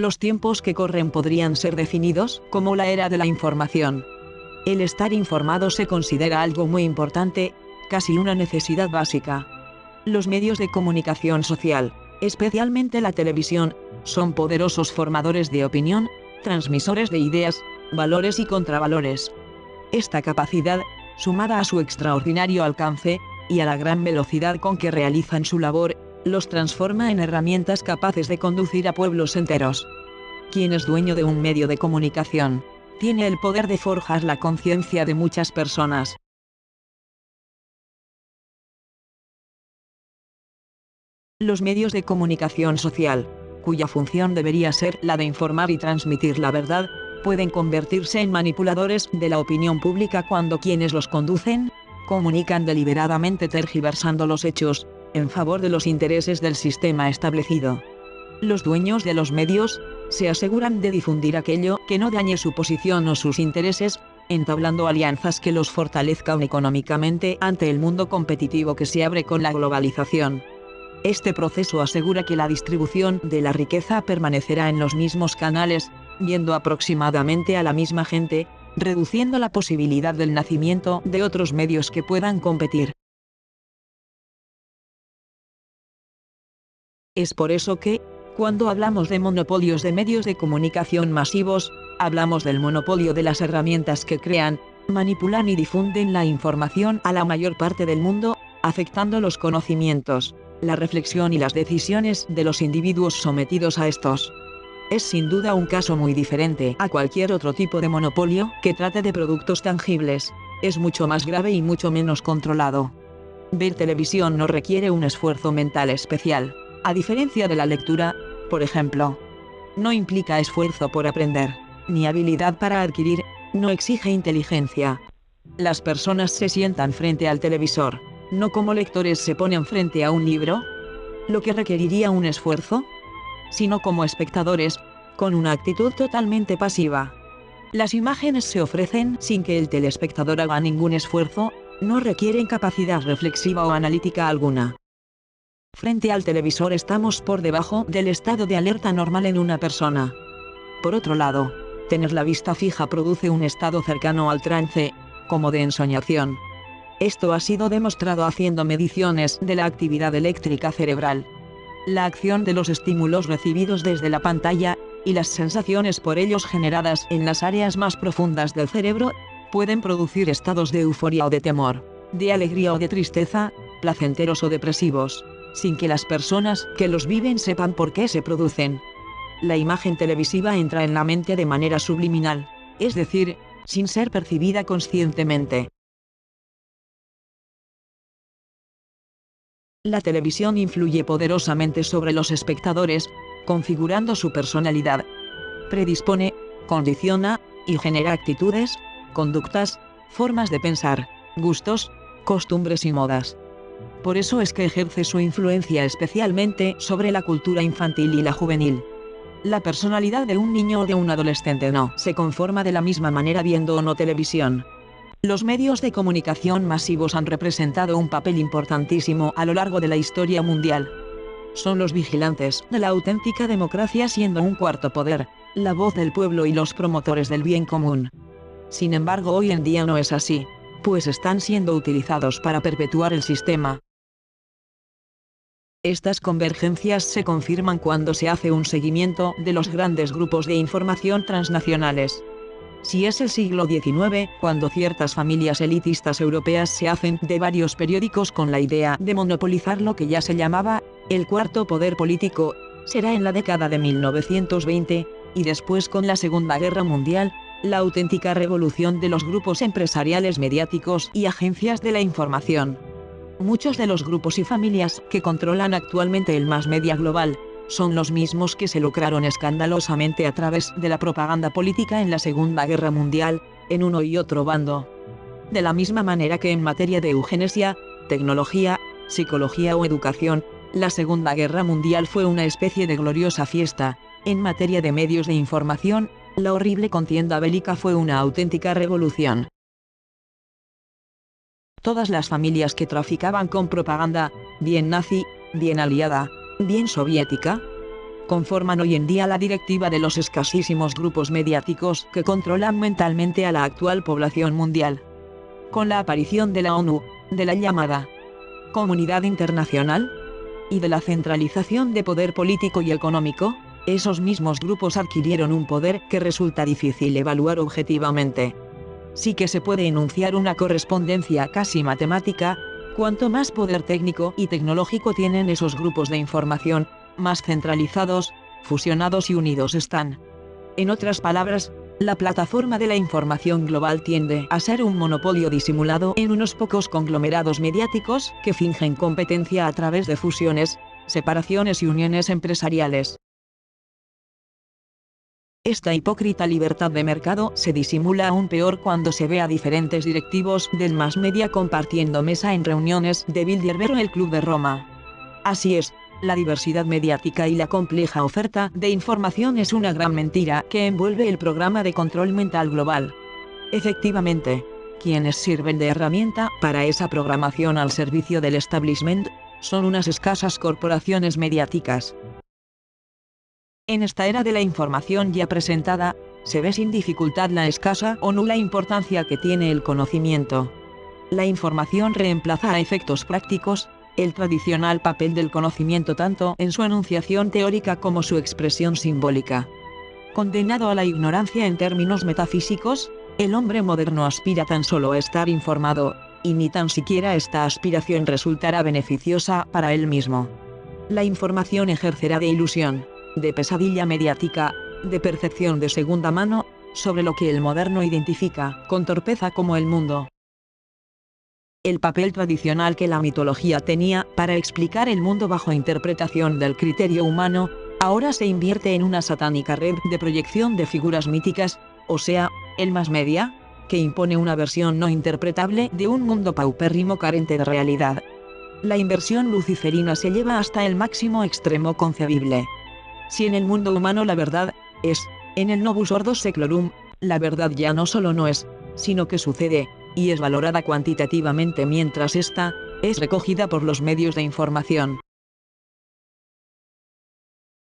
Los tiempos que corren podrían ser definidos como la era de la información. El estar informado se considera algo muy importante, casi una necesidad básica. Los medios de comunicación social, especialmente la televisión, son poderosos formadores de opinión, transmisores de ideas, valores y contravalores. Esta capacidad, sumada a su extraordinario alcance, y a la gran velocidad con que realizan su labor, los transforma en herramientas capaces de conducir a pueblos enteros. Quien es dueño de un medio de comunicación, tiene el poder de forjar la conciencia de muchas personas. Los medios de comunicación social, cuya función debería ser la de informar y transmitir la verdad, pueden convertirse en manipuladores de la opinión pública cuando quienes los conducen, comunican deliberadamente tergiversando los hechos, en favor de los intereses del sistema establecido. Los dueños de los medios, se aseguran de difundir aquello que no dañe su posición o sus intereses, entablando alianzas que los fortalezcan económicamente ante el mundo competitivo que se abre con la globalización. Este proceso asegura que la distribución de la riqueza permanecerá en los mismos canales, viendo aproximadamente a la misma gente, reduciendo la posibilidad del nacimiento de otros medios que puedan competir. Es por eso que, cuando hablamos de monopolios de medios de comunicación masivos, hablamos del monopolio de las herramientas que crean, manipulan y difunden la información a la mayor parte del mundo, afectando los conocimientos, la reflexión y las decisiones de los individuos sometidos a estos. Es sin duda un caso muy diferente a cualquier otro tipo de monopolio que trate de productos tangibles. Es mucho más grave y mucho menos controlado. Ver televisión no requiere un esfuerzo mental especial. A diferencia de la lectura, por ejemplo, no implica esfuerzo por aprender, ni habilidad para adquirir, no exige inteligencia. Las personas se sientan frente al televisor, no como lectores se ponen frente a un libro, lo que requeriría un esfuerzo, sino como espectadores, con una actitud totalmente pasiva. Las imágenes se ofrecen sin que el telespectador haga ningún esfuerzo, no requieren capacidad reflexiva o analítica alguna. Frente al televisor estamos por debajo del estado de alerta normal en una persona. Por otro lado, tener la vista fija produce un estado cercano al trance, como de ensoñación. Esto ha sido demostrado haciendo mediciones de la actividad eléctrica cerebral. La acción de los estímulos recibidos desde la pantalla, y las sensaciones por ellos generadas en las áreas más profundas del cerebro, pueden producir estados de euforia o de temor, de alegría o de tristeza, placenteros o depresivos, sin que las personas que los viven sepan por qué se producen. La imagen televisiva entra en la mente de manera subliminal, es decir, sin ser percibida conscientemente. La televisión influye poderosamente sobre los espectadores, configurando su personalidad. Predispone, condiciona, y genera actitudes, conductas, formas de pensar, gustos, costumbres y modas. Por eso es que ejerce su influencia especialmente sobre la cultura infantil y la juvenil. La personalidad de un niño o de un adolescente no se conforma de la misma manera viendo o no televisión. Los medios de comunicación masivos han representado un papel importantísimo a lo largo de la historia mundial. Son los vigilantes de la auténtica democracia, siendo un cuarto poder, la voz del pueblo y los promotores del bien común. Sin embargo, hoy en día no es así, pues están siendo utilizados para perpetuar el sistema. Estas convergencias se confirman cuando se hace un seguimiento de los grandes grupos de información transnacionales. Si es el siglo XIX, cuando ciertas familias elitistas europeas se hacen de varios periódicos con la idea de monopolizar lo que ya se llamaba el cuarto poder político, será en la década de 1920, y después con la Segunda Guerra Mundial, la auténtica revolución de los grupos empresariales mediáticos y agencias de la información. Muchos de los grupos y familias que controlan actualmente el mass media global son los mismos que se lucraron escandalosamente a través de la propaganda política en la Segunda Guerra Mundial, en uno y otro bando. De la misma manera que en materia de eugenesia, tecnología, psicología o educación, la Segunda Guerra Mundial fue una especie de gloriosa fiesta, en materia de medios de información, la horrible contienda bélica fue una auténtica revolución. Todas las familias que traficaban con propaganda, bien nazi, bien aliada, bien soviética, conforman hoy en día la directiva de los escasísimos grupos mediáticos que controlan mentalmente a la actual población mundial. Con la aparición de la ONU, de la llamada Comunidad Internacional, y de la centralización de poder político y económico, esos mismos grupos adquirieron un poder que resulta difícil evaluar objetivamente. Sí que se puede enunciar una correspondencia casi matemática: cuanto más poder técnico y tecnológico tienen esos grupos de información, más centralizados, fusionados y unidos están. En otras palabras, la plataforma de la información global tiende a ser un monopolio disimulado en unos pocos conglomerados mediáticos que fingen competencia a través de fusiones, separaciones y uniones empresariales. Esta hipócrita libertad de mercado se disimula aún peor cuando se ve a diferentes directivos del mass media compartiendo mesa en reuniones de Bilderberg o el Club de Roma. Así es, la diversidad mediática y la compleja oferta de información es una gran mentira que envuelve el programa de control mental global. Efectivamente, quienes sirven de herramienta para esa programación al servicio del establishment son unas escasas corporaciones mediáticas. En esta era de la información ya presentada, se ve sin dificultad la escasa o nula importancia que tiene el conocimiento. La información reemplaza a efectos prácticos el tradicional papel del conocimiento tanto en su enunciación teórica como su expresión simbólica. Condenado a la ignorancia en términos metafísicos, el hombre moderno aspira tan solo a estar informado, y ni tan siquiera esta aspiración resultará beneficiosa para él mismo. La información ejercerá de ilusión, de pesadilla mediática, de percepción de segunda mano, sobre lo que el moderno identifica con torpeza como el mundo. El papel tradicional que la mitología tenía para explicar el mundo bajo interpretación del criterio humano, ahora se invierte en una satánica red de proyección de figuras míticas, o sea, el mass media, que impone una versión no interpretable de un mundo paupérrimo carente de realidad. La inversión luciferina se lleva hasta el máximo extremo concebible. Si en el mundo humano la verdad es, en el novus ordo seclorum, la verdad ya no solo no es, sino que sucede, y es valorada cuantitativamente mientras ésta es recogida por los medios de información.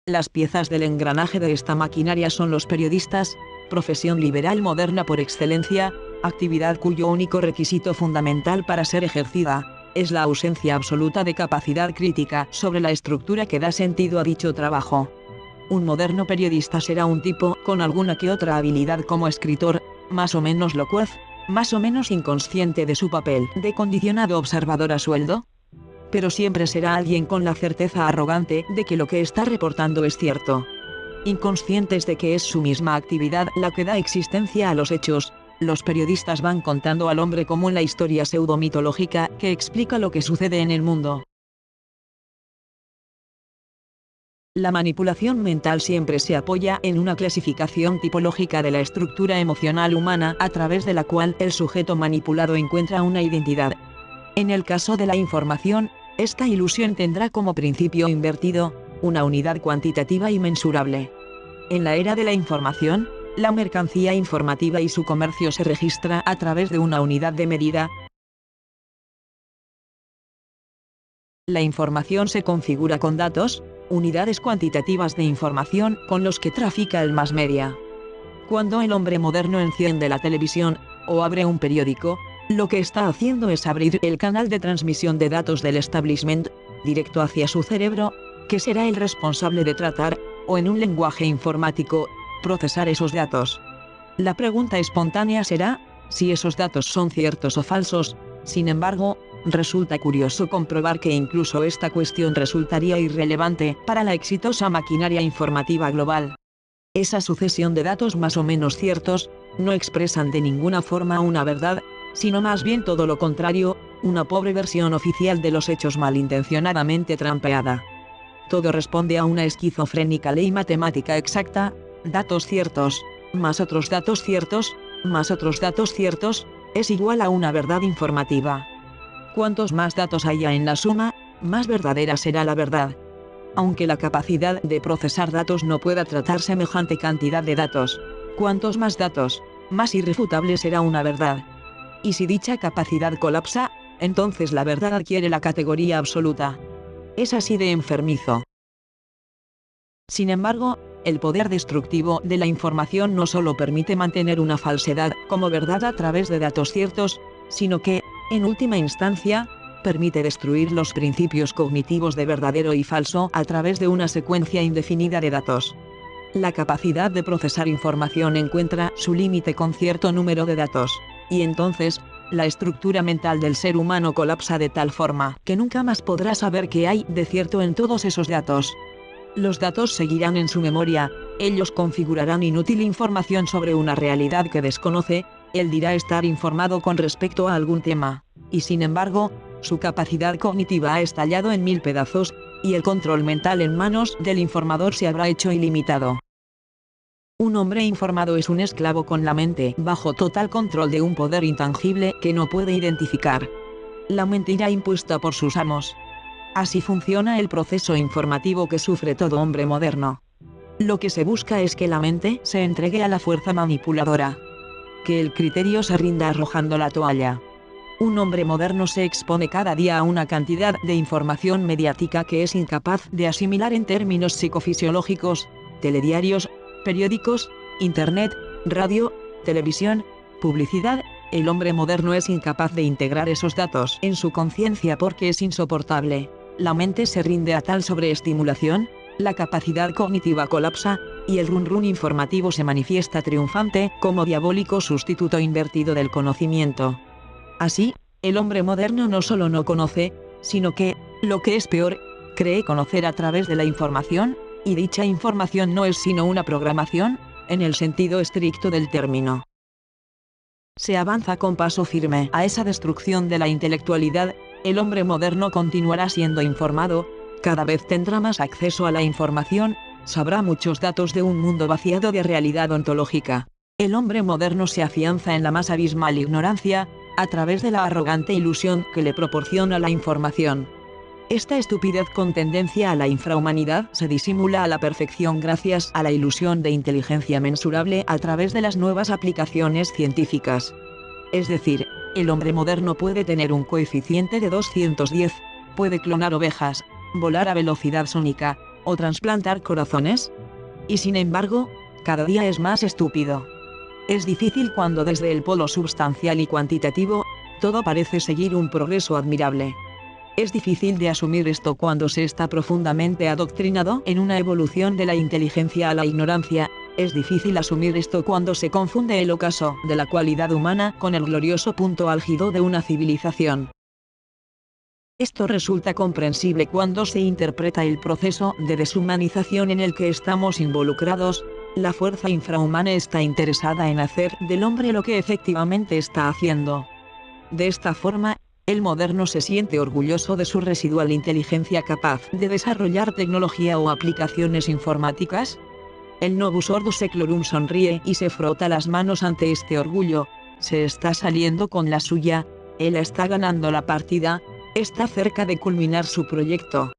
Las piezas del engranaje de esta maquinaria son los periodistas, profesión liberal moderna por excelencia, actividad cuyo único requisito fundamental para ser ejercida es la ausencia absoluta de capacidad crítica sobre la estructura que da sentido a dicho trabajo. Un moderno periodista será un tipo con alguna que otra habilidad como escritor, más o menos locuaz, más o menos inconsciente de su papel de condicionado observador a sueldo, pero siempre será alguien con la certeza arrogante de que lo que está reportando es cierto. Inconscientes de que es su misma actividad la que da existencia a los hechos, los periodistas van contando al hombre común la historia pseudomitológica que explica lo que sucede en el mundo. La manipulación mental siempre se apoya en una clasificación tipológica de la estructura emocional humana a través de la cual el sujeto manipulado encuentra una identidad. En el caso de la información, esta ilusión tendrá como principio invertido una unidad cuantitativa y mensurable. En la era de la información, la mercancía informativa y su comercio se registra a través de una unidad de medida. La información se configura con datos, unidades cuantitativas de información con los que trafica el mass media. Cuando el hombre moderno enciende la televisión o abre un periódico, lo que está haciendo es abrir el canal de transmisión de datos del establishment directo hacia su cerebro, que será el responsable de tratar, o en un lenguaje informático, procesar esos datos. La pregunta espontánea será si esos datos son ciertos o falsos. Sin embargo, resulta curioso comprobar que incluso esta cuestión resultaría irrelevante para la exitosa maquinaria informativa global. Esa sucesión de datos más o menos ciertos no expresan de ninguna forma una verdad, sino más bien todo lo contrario, una pobre versión oficial de los hechos malintencionadamente trampeada. Todo responde a una esquizofrénica ley matemática exacta: datos ciertos, más otros datos ciertos, más otros datos ciertos, es igual a una verdad informativa. Cuantos más datos haya en la suma, más verdadera será la verdad. Aunque la capacidad de procesar datos no pueda tratar semejante cantidad de datos, cuantos más datos, más irrefutable será una verdad. Y si dicha capacidad colapsa, entonces la verdad adquiere la categoría absoluta. Es así de enfermizo. Sin embargo, el poder destructivo de la información no solo permite mantener una falsedad como verdad a través de datos ciertos, sino que, en última instancia, permite destruir los principios cognitivos de verdadero y falso a través de una secuencia indefinida de datos. La capacidad de procesar información encuentra su límite con cierto número de datos, y entonces, la estructura mental del ser humano colapsa de tal forma que nunca más podrá saber qué hay de cierto en todos esos datos. Los datos seguirán en su memoria, ellos configurarán inútil información sobre una realidad que desconoce, él dirá estar informado con respecto a algún tema, y sin embargo, su capacidad cognitiva ha estallado en 1000 pedazos, y el control mental en manos del informador se habrá hecho ilimitado. Un hombre informado es un esclavo con la mente bajo total control de un poder intangible que no puede identificar. La mentira impuesta por sus amos. Así funciona el proceso informativo que sufre todo hombre moderno. Lo que se busca es que la mente se entregue a la fuerza manipuladora. Que el criterio se rinda arrojando la toalla. Un hombre moderno se expone cada día a una cantidad de información mediática que es incapaz de asimilar en términos psicofisiológicos, telediarios, periódicos, internet, radio, televisión, publicidad. El hombre moderno es incapaz de integrar esos datos en su conciencia porque es insoportable. La mente se rinde a tal sobreestimulación, la capacidad cognitiva colapsa, y el run informativo se manifiesta triunfante como diabólico sustituto invertido del conocimiento. Así, el hombre moderno no solo no conoce, sino que, lo que es peor, cree conocer a través de la información, y dicha información no es sino una programación, en el sentido estricto del término. Se avanza con paso firme a esa destrucción de la intelectualidad. El hombre moderno continuará siendo informado, cada vez tendrá más acceso a la información, sabrá muchos datos de un mundo vaciado de realidad ontológica. El hombre moderno se afianza en la más abismal ignorancia, a través de la arrogante ilusión que le proporciona la información. Esta estupidez con tendencia a la infrahumanidad se disimula a la perfección gracias a la ilusión de inteligencia mensurable a través de las nuevas aplicaciones científicas. Es decir, el hombre moderno puede tener un coeficiente de 210, puede clonar ovejas, volar a velocidad sónica, o trasplantar corazones. Y sin embargo, cada día es más estúpido. Es difícil cuando desde el polo substancial y cuantitativo, todo parece seguir un progreso admirable. Es difícil de asumir esto cuando se está profundamente adoctrinado en una evolución de la inteligencia a la ignorancia. Es difícil asumir esto cuando se confunde el ocaso de la cualidad humana con el glorioso punto álgido de una civilización. Esto resulta comprensible cuando se interpreta el proceso de deshumanización en el que estamos involucrados. La fuerza infrahumana está interesada en hacer del hombre lo que efectivamente está haciendo. De esta forma, el moderno se siente orgulloso de su residual inteligencia capaz de desarrollar tecnología o aplicaciones informáticas. El novus ordo seclorum sonríe y se frota las manos ante este orgullo. Se está saliendo con la suya, él está ganando la partida, está cerca de culminar su proyecto.